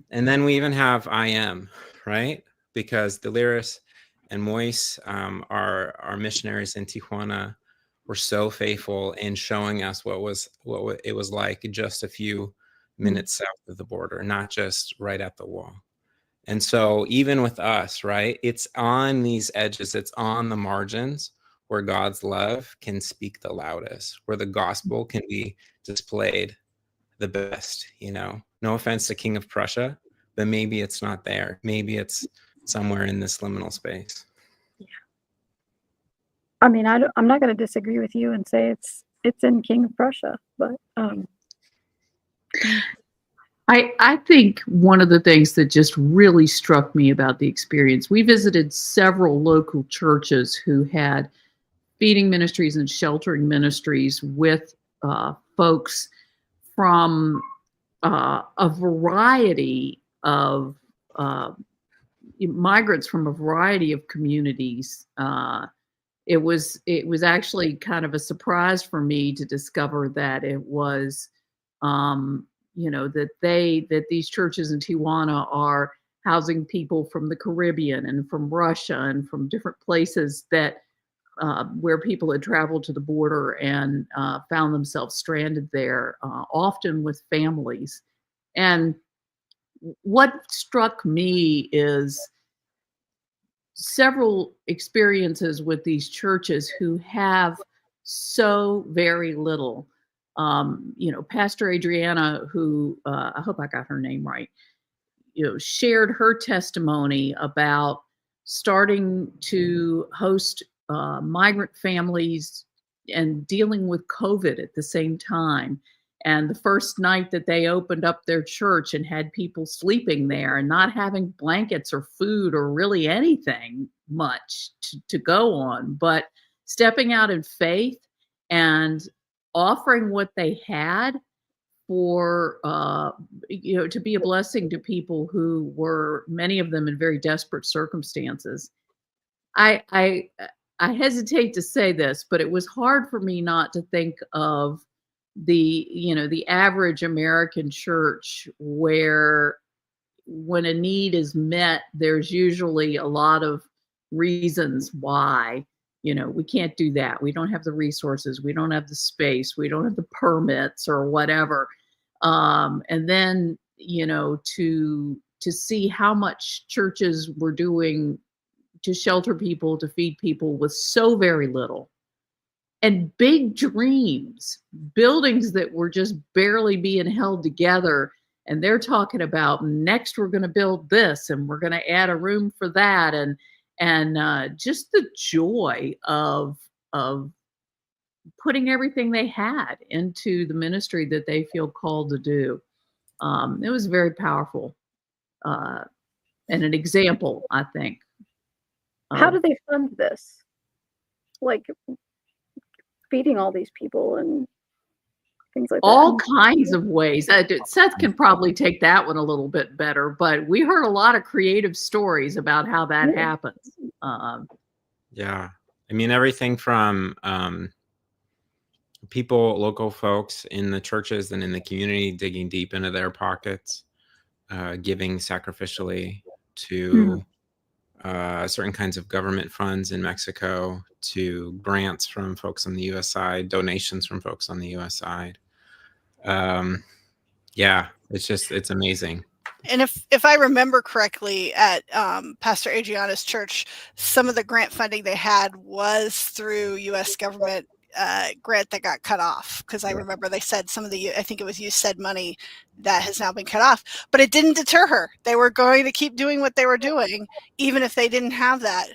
And then we even have IM, right? Because Delirious and Moise, our missionaries in Tijuana, were so faithful in showing us what it was like just a few minutes south of the border, not just right at the wall. And so even with us, right, it's on these edges, it's on the margins where God's love can speak the loudest, where the gospel can be displayed the best, No offense to King of Prussia, but maybe it's not there. Maybe it's somewhere in this liminal space. Yeah. I mean, I'm not going to disagree with you and say it's in King of Prussia, but I think one of the things that just really struck me about the experience, we visited several local churches who had feeding ministries and sheltering ministries with folks from a variety of migrants from a variety of communities. It was actually kind of a surprise for me to discover that it was, that these churches in Tijuana are housing people from the Caribbean and from Russia and from different places that where people had traveled to the border and found themselves stranded there, often with families. And what struck me is several experiences with these churches who have so very little. Pastor Adriana, who I hope I got her name right, shared her testimony about starting to host migrant families and dealing with COVID at the same time. And the first night that they opened up their church and had people sleeping there and not having blankets or food or really anything much to go on, but stepping out in faith and offering what they had for, to be a blessing to people who were, many of them in very desperate circumstances. I hesitate to say this, but it was hard for me not to think of the average American church where when a need is met, there's usually a lot of reasons why, we can't do that. We don't have the resources. We don't have the space. We don't have the permits or whatever. And then, to see how much churches were doing to shelter people, to feed people with so very little. And big dreams, buildings that were just barely being held together. And they're talking about next we're going to build this and we're going to add a room for that. And just the joy of putting everything they had into the ministry that they feel called to do. It was very powerful and an example, I think. How do they fund this? Like feeding all these people and things like that. All kinds of ways. Seth can probably take that one a little bit better, but we heard a lot of creative stories about how that happens. Yeah. I mean, everything from people, local folks in the churches and in the community digging deep into their pockets, giving sacrificially to certain kinds of government funds in Mexico, to grants from folks on the U.S. side, donations from folks on the U.S. side. Yeah, it's amazing. And if I remember correctly, at Pastor Adriana's church, some of the grant funding they had was through U.S. government grant that got cut off, because I remember they said some of the, I think it was USAID money that has now been cut off, but it didn't deter her. They were going to keep doing what they were doing, even if they didn't have that.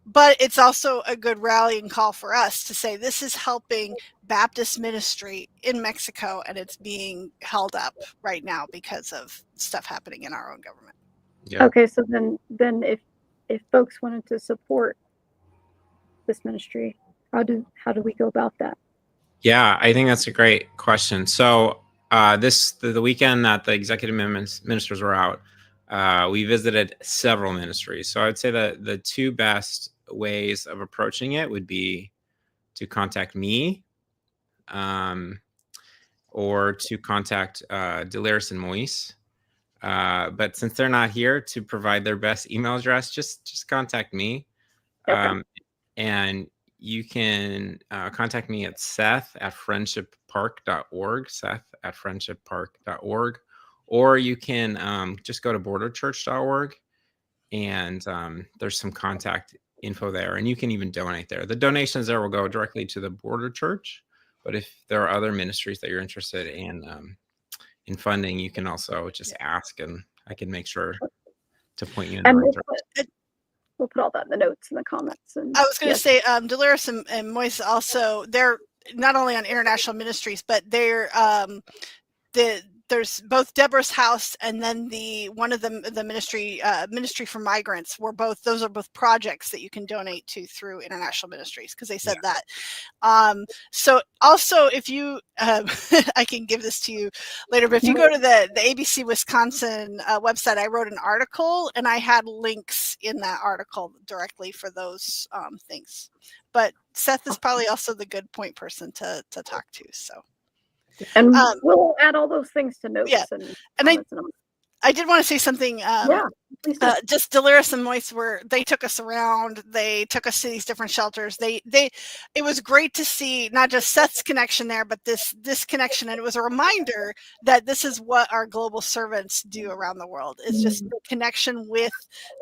But it's also a good rallying call for us to say this is helping Baptist ministry in Mexico, and it's being held up right now because of stuff happening in our own government. Yeah. Okay, so then if folks wanted to support this ministry, how do we go about that? Yeah, I think that's a great question. So the weekend that the executive ministers were out, we visited several ministries. So I would say that the two best ways of approaching it would be to contact me, or to contact Delaris and Moise. But since they're not here to provide their best email address, just contact me. Okay. And you can contact me at seth@friendshippark.org, seth@friendshippark.org, or you can just go to borderchurch.org, and there's some contact info there, and you can even donate there. The donations there will go directly to the Border Church, but if there are other ministries that you're interested in funding, you can also just ask, and I can make sure to point you in the right direction. We'll put all that in the notes and the comments. And I was going to say, Delaris and Moise also, they're not only on international ministries, but they're there's both Deborah's House and then one of the ministry for migrants those are both projects that you can donate to through international ministries, because they said that. So also, if you I can give this to you later, but if you go to the ABC Wisconsin website, I wrote an article and I had links in that article directly for those things. But Seth is probably also the good point person to talk to. So. And we'll add all those things to notes. Yeah. And I did want to say something. Just Delaris and Moise they took us around. They took us to these different shelters. It was great to see not just Seth's connection there, but this connection. And it was a reminder that this is what our global servants do around the world. It's just the connection with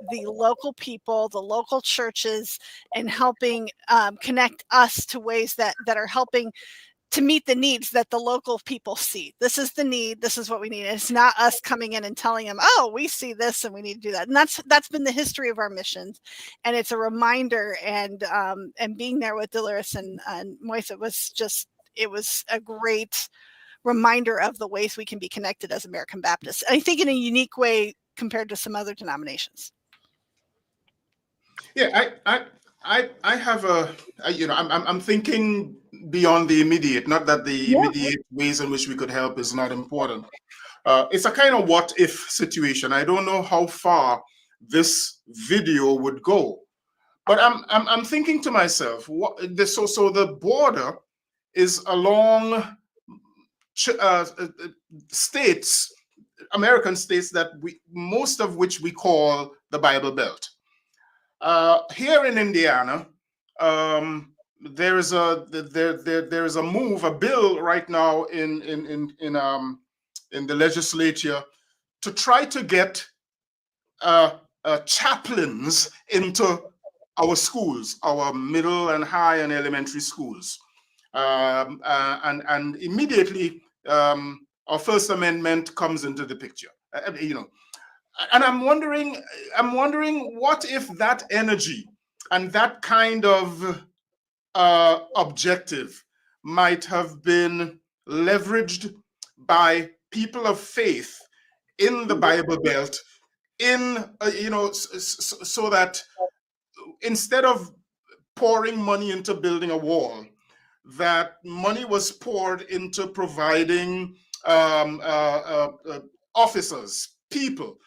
the local people, the local churches, and helping connect us to ways that are helping to meet the needs that the local people see. This is the need. This is what we need. And it's not us coming in and telling them, oh, we see this and we need to do that. And that's been the history of our missions. And it's a reminder, and being there with Delaris and Moise, it was a great reminder of the ways we can be connected as American Baptists. I think in a unique way compared to some other denominations. Yeah, I have I'm thinking beyond the immediate. Not that the immediate ways in which we could help is not important. It's a kind of what if situation. I don't know how far this video would go, but I'm thinking to myself, so the border is along states, American states that most of which we call the Bible Belt. Here in Indiana, there is a bill right now in the legislature to try to get chaplains into our schools, our middle and high and elementary schools, and immediately our First Amendment comes into the picture. And I'm wondering what if that energy and that kind of objective might have been leveraged by people of faith in the Bible Belt, so that instead of pouring money into building a wall, that money was poured into providing officers, people,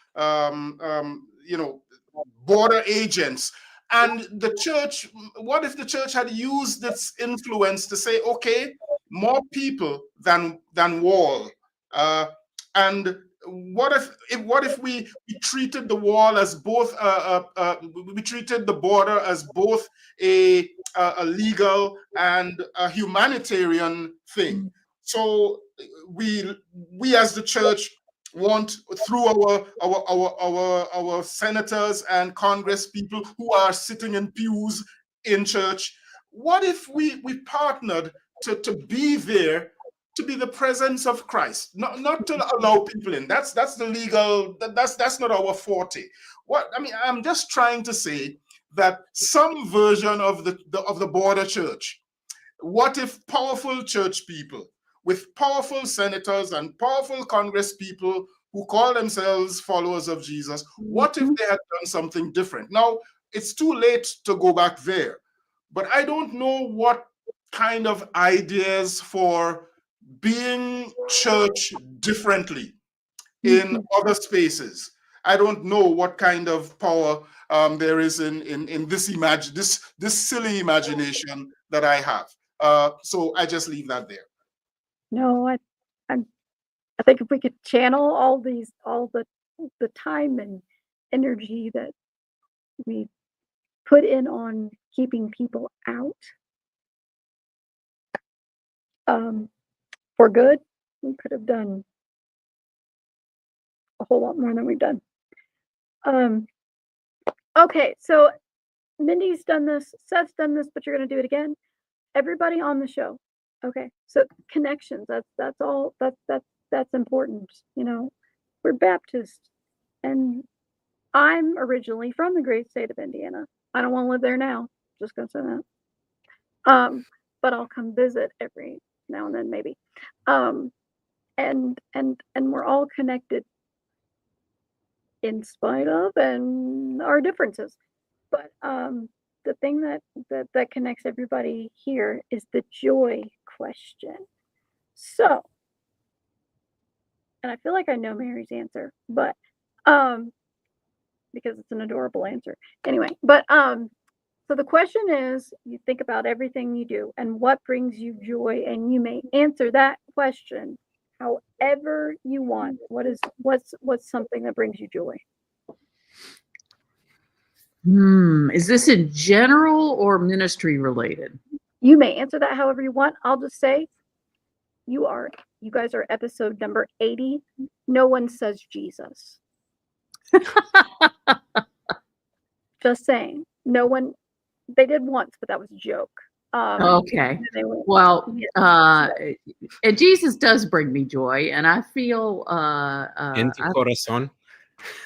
border agents. And the church, what if the church had used its influence to say, okay, more people than wall? And what if we treated the wall as both we treated the border as both a legal and a humanitarian thing? So we as the church want, through our senators and congress people who are sitting in pews in church, what if we partnered to be there, to be the presence of Christ, not to allow people in? That's the legal, that's not our forte. What I mean, I'm just trying to say that some version of the border church. What if powerful church people with powerful senators and powerful congress people who call themselves followers of Jesus, what if they had done something different? Now, it's too late to go back there, but I don't know what kind of ideas for being church differently in other spaces. I don't know what kind of power there is in this silly imagination that I have. So I just leave that there. No, I think if we could channel all the time and energy that we put in on keeping people out, for good, we could have done a whole lot more than we've done. Okay, so Mindy's done this, Seth's done this, but you're going to do it again. Everybody on the show. Okay, so connections. That's all. That's important. You know, we're Baptist, and I'm originally from the great state of Indiana. I don't want to live there now. Just gonna say that. But I'll come visit every now and then, maybe. And we're all connected in spite of and our differences. But the thing that connects everybody here is the joy question. So, and I feel like I know Mary's answer, but because it's an adorable answer. Anyway, but so the question is, you think about everything you do and what brings you joy, and you may answer that question however you want. What's something that brings you joy? Is this in general or ministry related? You may answer that however you want. I'll just say you guys are episode number 80. No one says Jesus. Just saying. No one, they did once, but that was a joke. Okay. Well, and Jesus does bring me joy, and I feel En tu corazón.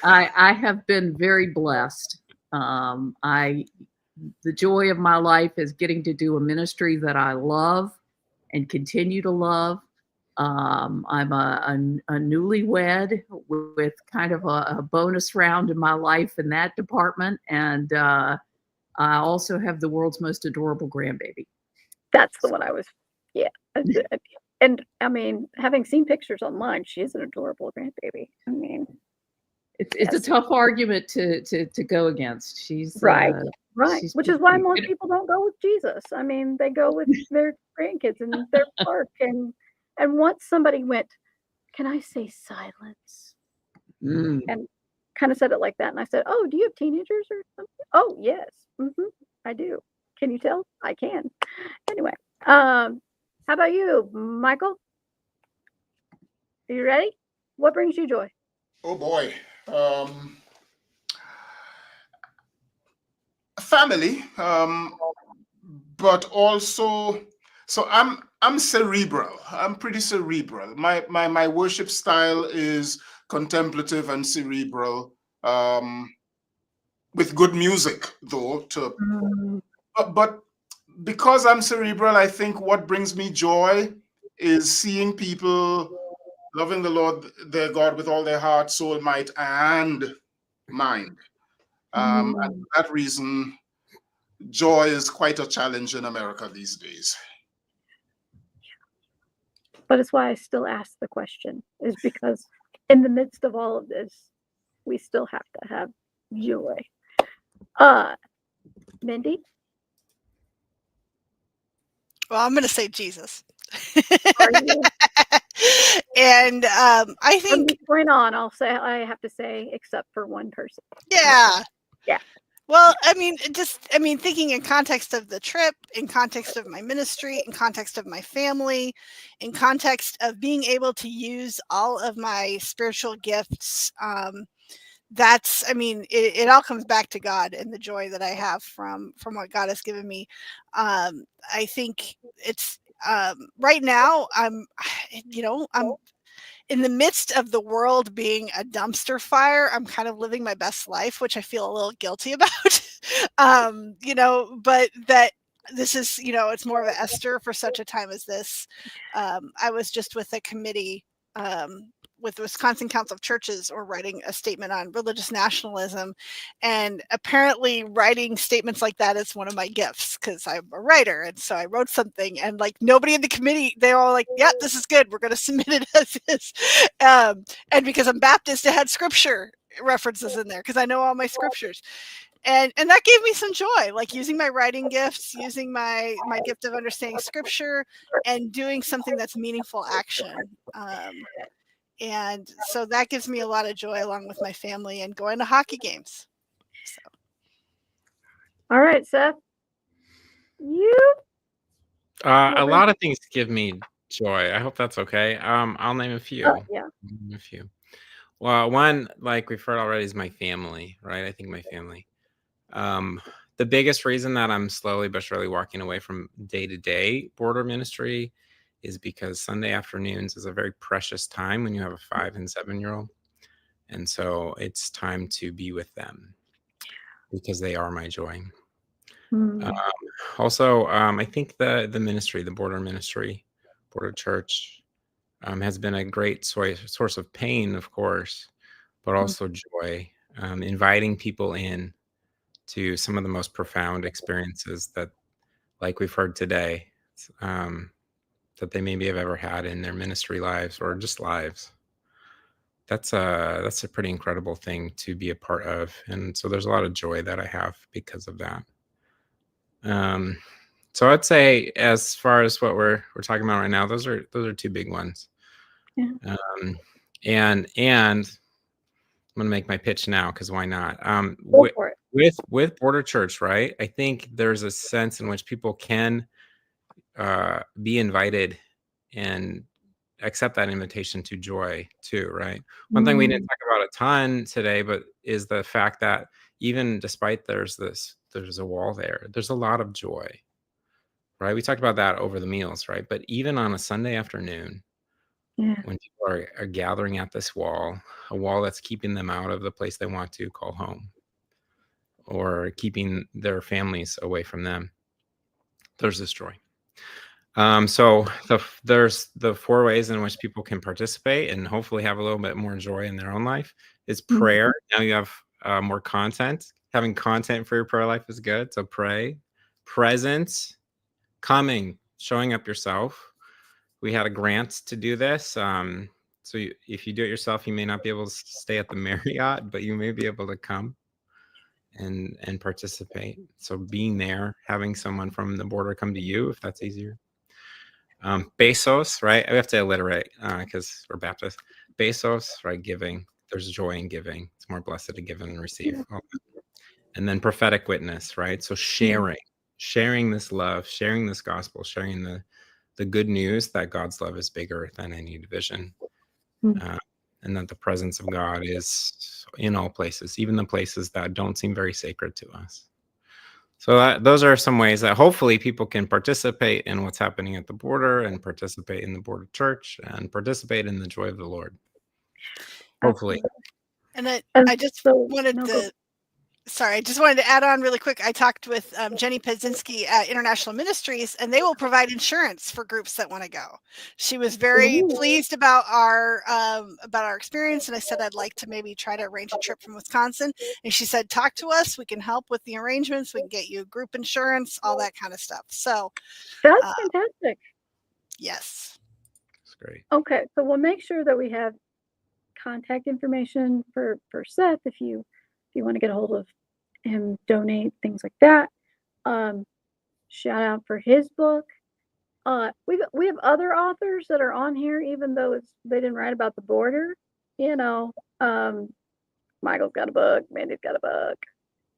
I have been very blessed. The joy of my life is getting to do a ministry that I love and continue to love. I'm a newlywed with kind of a bonus round in my life in that department, and I also have the world's most adorable grandbaby. That's the one I was, yeah. And I mean, having seen pictures online, she is an adorable grandbaby. I mean, it's a tough argument to go against. She's right, she's which is why most people don't go with Jesus. I mean, they go with their grandkids and their park, and once somebody went, "Can I say silence?" And kind of said it like that, and I said, "Oh, do you have teenagers or something?" "Oh, yes, I do." "Can you tell?" "I can." Anyway, how about you, Michael? Are you ready? What brings you joy? Oh boy. Family, but also, so I'm cerebral. I'm pretty cerebral. My worship style is contemplative and cerebral, with good music though. But because I'm cerebral, I think what brings me joy is seeing people loving the Lord their God with all their heart, soul, might, and mind. And for that reason, joy is quite a challenge in America these days. But it's why I still ask the question, is because in the midst of all of this, we still have to have joy. Mindy? Well, I'm going to say Jesus. Are you? And I From think, this point on, I have to say, except for one person. yeah. Yeah. Well, I mean, thinking in context of the trip, in context of my ministry, in context of my family, in context of being able to use all of my spiritual gifts, it all comes back to God and the joy that I have from what God has given me. I think it's right now I'm in the midst of the world being a dumpster fire. I'm kind of living my best life, which I feel a little guilty about. But that this is, it's more of an Esther for such a time as this. I was just with a committee with the Wisconsin Council of Churches, or writing a statement on religious nationalism. And apparently writing statements like that is one of my gifts, because I'm a writer. And so I wrote something, and like nobody in the committee, they were all like, yeah, this is good. We're going to submit it as is. And because I'm Baptist, it had scripture references in there, because I know all my scriptures. And that gave me some joy, like using my writing gifts, using my gift of understanding scripture, and doing something that's meaningful action. And so that gives me a lot of joy, along with my family and going to hockey games. So. All right, Seth. You? A lot of things give me joy. I hope that's okay. I'll name a few. Yeah. A few. Well, one, like we've heard already, is my family, right? I think my family. The biggest reason that I'm slowly but surely walking away from day-to-day border ministry is because Sunday afternoons is a very precious time when you have a 5 and 7-year-old. And so it's time to be with them, because they are my joy. Also, I think the ministry, the border ministry, border church, has been a great source of pain, of course, but also joy, inviting people in to some of the most profound experiences that, like we've heard today, that they maybe have ever had in their ministry lives or just lives. That's a pretty incredible thing to be a part of. And so there's a lot of joy that I have because of that. So I'd say, as far as what we're talking about right now, those are two big ones. Yeah. And I'm gonna make my pitch now, because why not? Go for it. With Border Church, right? I think there's a sense in which people can be invited and accept that invitation to joy too, right? One thing we didn't talk about a ton today, but is the fact that even despite there's a wall there, there's a lot of joy, right? We talked about that over the meals, right? But even on a Sunday afternoon, when people are gathering at this wall, a wall that's keeping them out of the place they want to call home, or keeping their families away from them, there's this joy. So there's the 4 ways in which people can participate and hopefully have a little bit more joy in their own life. Is prayer. Now you have more content. Having content for your prayer life is good. So pray. Presence. Coming. Showing up yourself. We had a grant to do this. So if you do it yourself, you may not be able to stay at the Marriott, but you may be able to come and participate. So being there, having someone from the border come to you, if that's easier. Besos, right? We have to alliterate because we're Baptist. Besos, right? Giving. There's joy in giving. It's more blessed to give and receive. And then prophetic witness, right? So sharing this love, sharing this gospel, sharing the good news that God's love is bigger than any division. And that the presence of God is in all places, even the places that don't seem very sacred to us. So those are some ways that hopefully people can participate in what's happening at the border, and participate in the border church, and participate in the joy of the Lord. Hopefully. And I just wanted to add on really quick. I talked with Jenny Pezzinski at International Ministries, and they will provide insurance for groups that want to go. She was very pleased about our experience, and I said I'd like to maybe try to arrange a trip from Wisconsin. And she said, talk to us. We can help with the arrangements. We can get you group insurance, all that kind of stuff. So that's fantastic. Yes. great. Okay, so we'll make sure that we have contact information for Seth if you want to get a hold of him, donate, things like that. Shout out for his book. We have other authors that are on here, even though they didn't write about the border. You know, Michael's got a book, Mandy's got a book.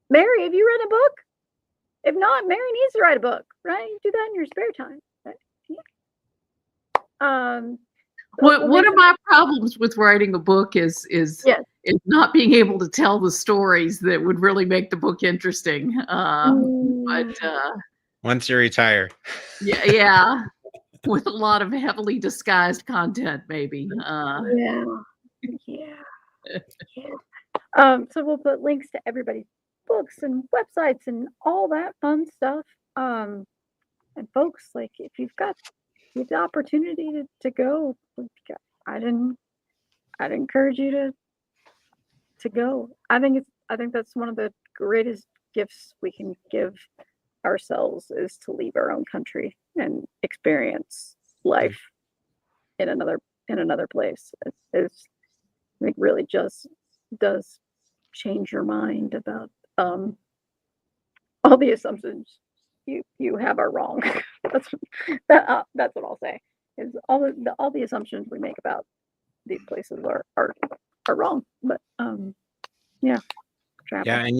Mary, have you written a book? If not, Mary needs to write a book, right? You do that in your spare time. Right? Yeah. One of my problems with writing a book is yes. not being able to tell the stories that would really make the book interesting. But once you retire, yeah, with a lot of heavily disguised content, maybe. Yeah. So we'll put links to everybody's books and websites and all that fun stuff. And folks, like, if you've got the opportunity to go, I'd encourage you to go. I think that's one of the greatest gifts we can give ourselves, is to leave our own country and experience life in another place. I think really just does change your mind about all the assumptions you have are wrong. that's what I'll say, is all the assumptions we make about these places are wrong. But yeah, travel. Yeah, and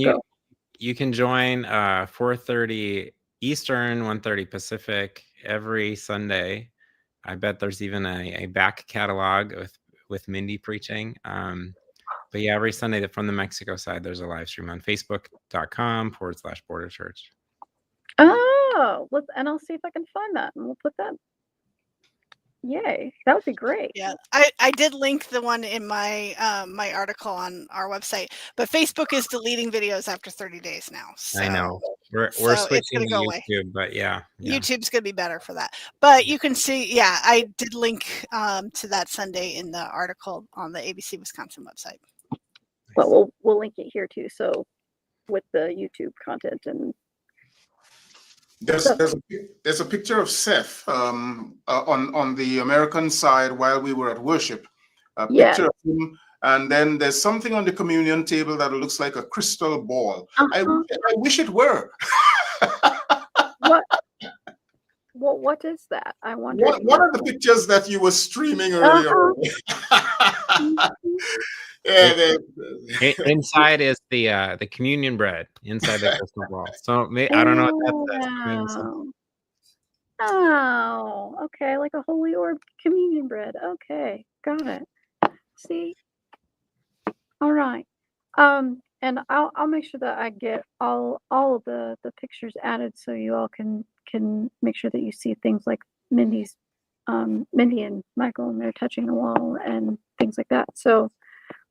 you can join 4:30 Eastern, 1:30 Pacific every Sunday. I bet there's even a back catalog with Mindy preaching. But yeah, every Sunday from the Mexico side, there's a live stream on Facebook.com/Border Church. Oh, and I'll see if I can find that, and we'll put that. Yay, that would be great. Yeah, I did link the one in my my article on our website, but Facebook is deleting videos after 30 days now. So, I know we're so switching to go YouTube, away. but yeah, YouTube's gonna be better for that. But you can see, yeah, I did link to that Sunday in the article on the ABC Wisconsin website. Well, we'll link it here too. So with the YouTube content, and there's a picture of Seth on the American side while we were at worship. A picture of him, and then there's something on the communion table that looks like a crystal ball. I wish it were. What is that? I wonder. What are the pictures that you were streaming earlier? Yeah, inside is the communion bread inside the crystal ball. So I don't know what that's. Oh, okay, like a holy orb communion bread. Okay, got it. See, all right. And I'll make sure that I get all of the pictures added, so you all can make sure that you see things like Mindy and Michael, and they're touching the wall and things like that. So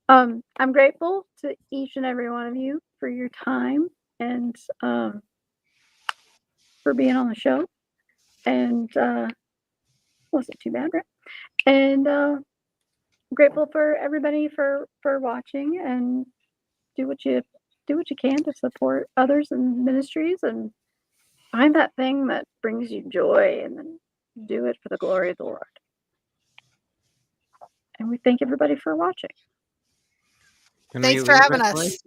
I'm grateful to each and every one of you for your time and for being on the show. And wasn't too bad, right? And I'm grateful for everybody for watching, and do what you can to support others and ministries, and find that thing that brings you joy, and then do it for the glory of the Lord. And we thank everybody for watching. Thanks for having us.